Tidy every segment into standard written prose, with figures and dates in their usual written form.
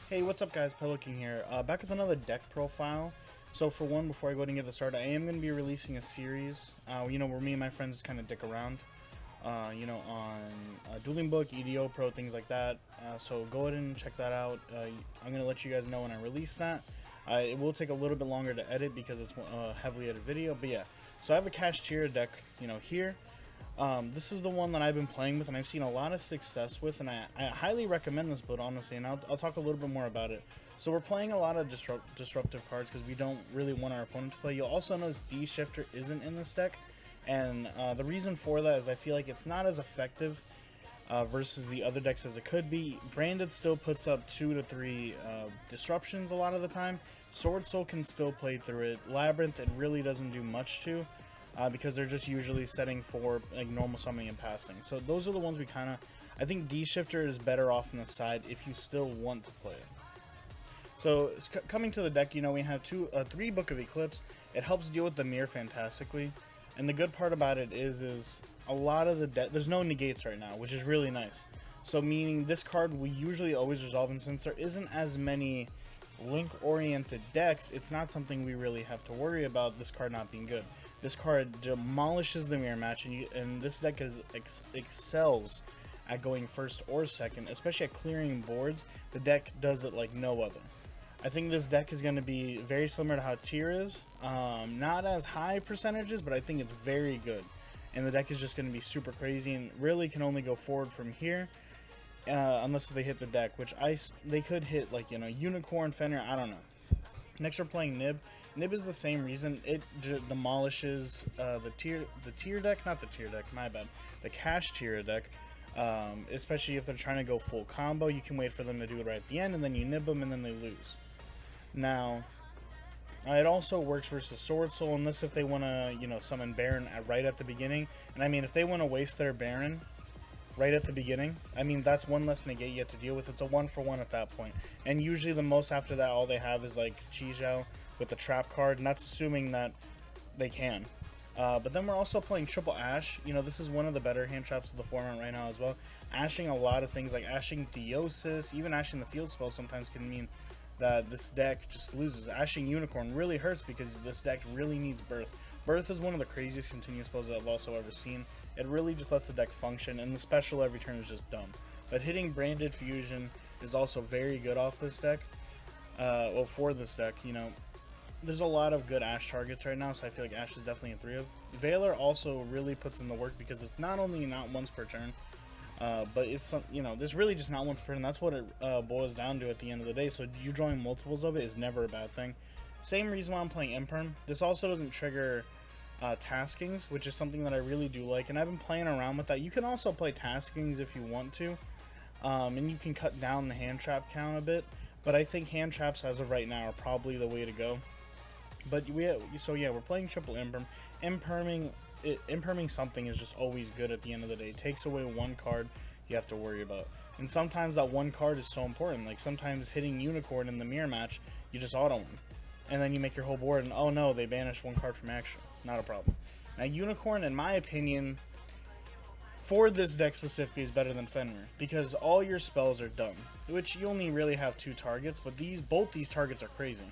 Hey, what's up guys, Pelican here, back with another deck profile. So for one, before I go ahead and get this started, I am going to be releasing a series, where me and my friends kind of dick around, on Dueling Book, EDO Pro, things like that. So go ahead and check that out. I'm going to let you guys know when I release that. It will take a little bit longer to edit because it's a heavily edited video, but yeah. So I have a Kashtira deck, here. This is the one that I've been playing with and I've seen a lot of success with, and I highly recommend this build, honestly, and I'll talk a little bit more about it. So we're playing a lot of disruptive cards because we don't really want our opponent to play. You'll also notice D-Shifter isn't in this deck, and the reason for that is I feel like it's not as effective versus the other decks as it could be. Branded still puts up 2 to 3 disruptions a lot of the time. Sword Soul can still play through it. Labyrinth, it really doesn't do much to. Because they're just usually setting for like normal summoning and passing. So those are the ones we kind of... I think D-Shifter is better off on the side if you still want to play it. So coming to the deck, we have 3 Book of Eclipse. It helps deal with the mirror fantastically. And the good part about it is a lot of the deck... There's no negates right now, which is really nice. So meaning this card we usually always resolve, and since there isn't as many link-oriented decks, it's not something we really have to worry about this card not being good. This card demolishes the mirror match, and this deck excels at going first or second, especially at clearing boards. The deck does it like no other. I think this deck is going to be very similar to how Tier is. Not as high percentages, but I think it's very good. And the deck is just going to be super crazy and really can only go forward from here. Unless they hit the deck, which they could hit, like, Unicorn, Fenrir, I don't know. Next we're playing Nib. Nib is the same reason. It demolishes the tier deck, not the tier deck, my bad. The Kashtira deck, especially if they're trying to go full combo. You can wait for them to do it right at the end, and then you nib them, and then they lose. Now, it also works versus Sword Soul, unless if they want to, summon Baron right at the beginning. And I mean, if they want to waste their Baron right at the beginning, I mean, that's one less negate you have to deal with. It's a 1-for-1 at that point. And usually the most after that, all they have is like Chi with the trap card, and that's assuming that they can. But then we're also playing Triple Ash. This is one of the better hand traps of the format right now as well. Ashing a lot of things, like ashing Theosis, even ashing the field spell sometimes can mean that this deck just loses. Ashing Unicorn really hurts because this deck really needs Birth. Birth is one of the craziest continuous spells that I've also ever seen. It really just lets the deck function, and the special every turn is just dumb. But hitting Branded Fusion is also very good off this deck. Well, for this deck, there's a lot of good Ash targets right now, so I feel like Ash is definitely a 3 of. Veiler also really puts in the work because it's not only not once per turn, but it's there's really just not once per turn. That's what it boils down to at the end of the day. So you drawing multiples of it is never a bad thing. Same reason why I'm playing Imperm. This also doesn't trigger taskings, which is something that I really do like, and I've been playing around with that. You can also play taskings if you want to, and you can cut down the hand trap count a bit, but I think hand traps as of right now are probably the way to go. But we're playing triple Imperm. Imperming something is just always good at the end of the day. It takes away one card you have to worry about, and sometimes that one card is so important. Like sometimes hitting Unicorn in the mirror match, you just auto one, and then you make your whole board, and oh no, they banished one card from action. Not a problem. Now, Unicorn, in my opinion, for this deck specifically, is better than Fenrir because all your spells are dumb, which you only really have 2 targets, but both these targets are crazy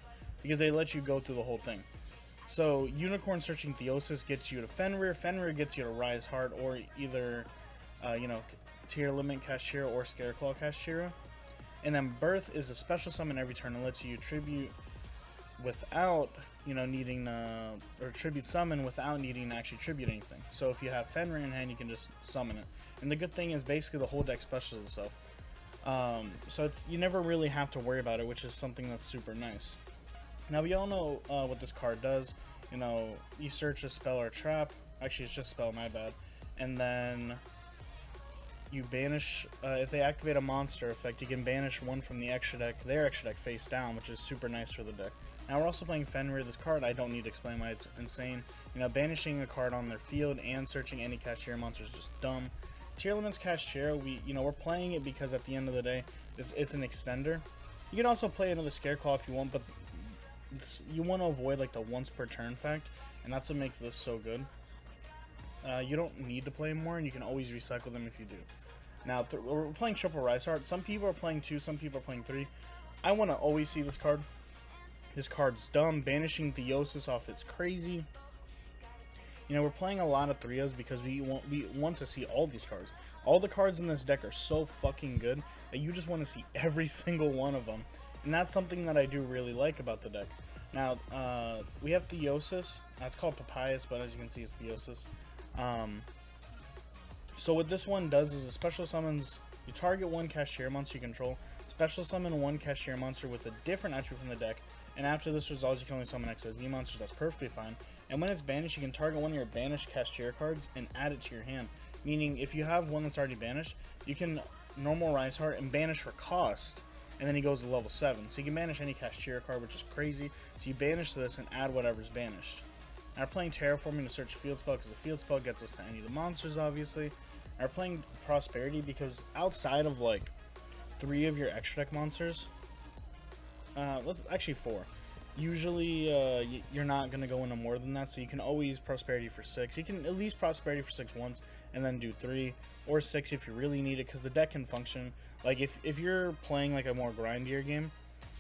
because they let you go through the whole thing. So Unicorn searching Theosis gets you to Fenrir. Fenrir gets you to Rise Heart, or either Tearlament Kashtira or Scareclaw Kashtira. And then Birth is a special summon every turn and lets you tribute without needing or tribute summon without needing to actually tribute anything. So if you have Fenrir in hand, you can just summon it. And the good thing is basically the whole deck specials itself. So you never really have to worry about it, which is something that's super nice. Now we all know what this card does. You search a spell or trap. Actually, it's just spell, my bad. And then you banish, if they activate a monster effect, you can banish one from the extra deck, their extra deck face down, which is super nice for the deck. Now we're also playing Fenrir. This card, I don't need to explain why it's insane. Banishing a card on their field and searching any Kashtira monster is just dumb. Tearlament's Kashtira, we're playing it because at the end of the day, it's an extender. You can also play another Scareclaw if you want, but you want to avoid like the once per turn fact, and that's what makes this so good. You don't need to play more, and you can always recycle them if you do. Now, we're playing triple Rise Heart. Some people are playing 2, some people are playing 3. I want to always see this card. This card's dumb. Banishing Theosis off, it's crazy. You know, we're playing a lot of 3-0s because we want to see all these cards. All the cards in this deck are so fucking good that you just want to see every single one of them. And that's something that I do really like about the deck. Now, we have Theosis. It's called Papyrus, but as you can see, it's Theosis. So what this one does is it special summons, you target one Kashtira monster you control, special summon one Kashtira monster with a different attribute from the deck, and after this resolves, you can only summon XYZ monsters. That's perfectly fine. And when it's banished, you can target one of your banished Kashtira cards and add it to your hand. Meaning, if you have one that's already banished, you can normal Rise Heart and banish for cost, and then he goes to level 7. So you can banish any Kashtira card, which is crazy. So you banish this and add whatever's banished. Now we're playing Terraforming to search a field spell, because the field spell gets us to any of the monsters, obviously. And we're playing Prosperity, because outside of, like, 3 of your extra deck monsters, actually 4. Usually, you're not going to go into more than that, so you can always Prosperity for 6. You can at least Prosperity for 6 once, and then do 3, or 6 if you really need it, because the deck can function. Like, if you're playing, like, a more grindier game,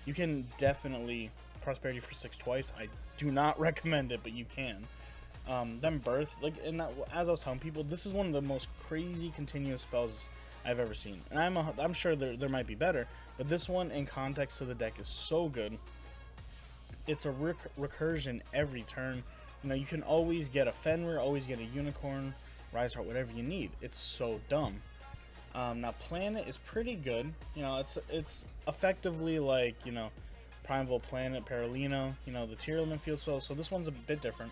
you can definitely Prosperity for 6 twice. I do not recommend it, but you can. Then Birth, like, and that, as I was telling people, this is one of the most crazy continuous spells I've ever seen. And I'm sure there might be better, but this one, in context to the deck, is so good. It's a recursion every turn. You know, you can always get a Fenrir, always get a Unicorn, Rise Heart, whatever you need. It's so dumb. Now Planet is pretty good. You know, it's effectively like, you know, Primeval Planet, Paralino, you know, the Tearlament field spell. So this one's a bit different.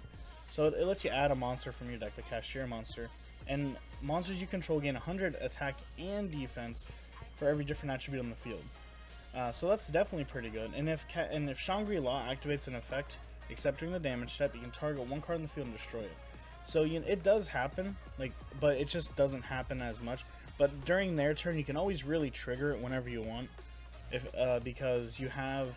So it lets you add a monster from your deck, the Kashtira monster, and monsters you control gain 100 attack and defense for every different attribute on the field. So that's definitely pretty good. And if Shangri-La activates an effect, except during the damage step, you can target one card in the field and destroy it. So you know, it does happen, like, but it just doesn't happen as much. But during their turn, you can always really trigger it whenever you want, because you have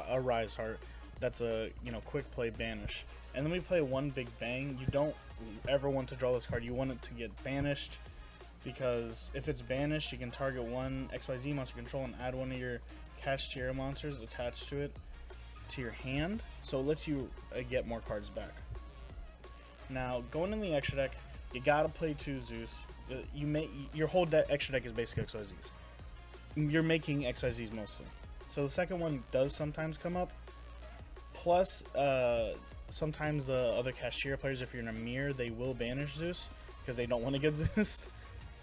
a Rise Heart that's a, you know, quick play banish. And then we play one Big Bang. You don't ever want to draw this card. You want it to get banished, because if it's banished, you can target one XYZ monster control and add one of your Kashtira monsters attached to it to your hand. So it lets you get more cards back. Now, going in the extra deck, you gotta play 2 Zeus. Your whole extra deck is basically XYZs. You're making XYZs mostly. So the second one does sometimes come up. Plus, sometimes the other Kashtira players, if you're in a mirror, they will banish Zeus because they don't want to get Zeus.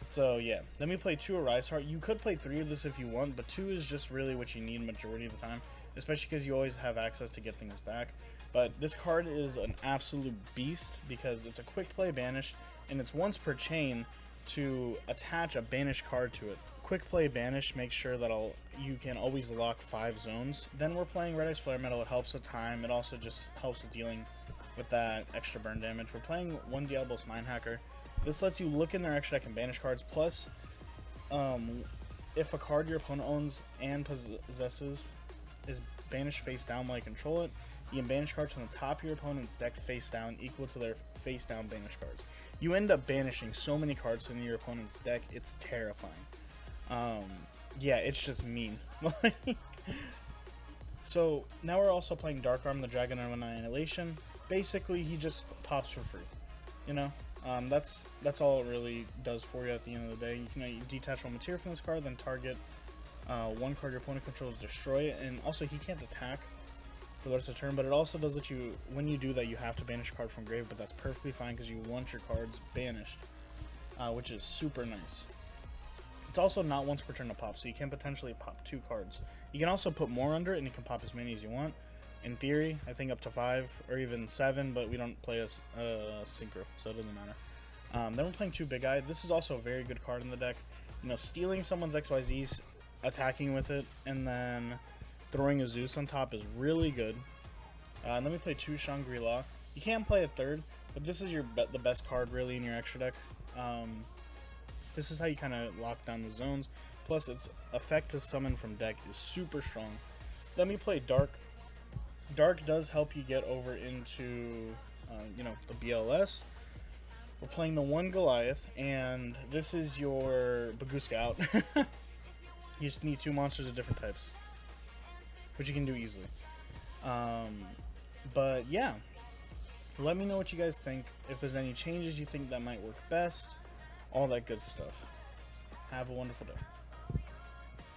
So yeah, let me play 2 Rise Heart. You could play 3 of this if you want, but 2 is just really what you need majority of the time, especially because you always have access to get things back. But this card is an absolute beast because it's a quick play banish, and it's once per chain to attach a banished card to it. Quick play banish makes sure that you can always lock 5 zones. Then we're playing Red Ice Flare Metal. It helps with time. It also just helps with dealing with that extra burn damage. We're playing 1 Diablos Mindhacker. This lets you look in their extra deck and banish cards. Plus, if a card your opponent owns and possesses is banished face down while you control it, you can banish cards from the top of your opponent's deck face down equal to their face down banish cards. You end up banishing so many cards from your opponent's deck, it's terrifying. Yeah, it's just mean. So now we're also playing Dark Arm, the Dragon of Annihilation. Basically, he just pops for free. You know, that's all it really does for you at the end of the day. You can detach one material from this card, then target one card your opponent controls, destroy it, and also he can't attack for the rest of the turn. But it also does that when you do that, you have to banish a card from grave, but that's perfectly fine because you want your cards banished, which is super nice. It's also not once per turn to pop, so you can potentially pop 2 cards. You can also put more under it, and you can pop as many as you want. In theory, I think up to 5 or even 7, but we don't play a synchro, so it doesn't matter. Then we're playing 2 Big Eye. This is also a very good card in the deck. You know, stealing someone's XYZs, attacking with it, and then throwing a Zeus on top is really good. And then we play 2 Shangri-La. You can play a 3rd, but this is the best card really in your extra deck. This is how you kind of lock down the zones. Plus, its effect to summon from deck is super strong. Then we play Dark. Dark does help you get over into, you know, the BLS. We're playing the 1 Goliath, and this is your Bagoo Scout. You just need 2 monsters of different types. which you can do easily. But yeah, let me know what you guys think. If there's any changes you think that might work best, all that good stuff. Have a wonderful day.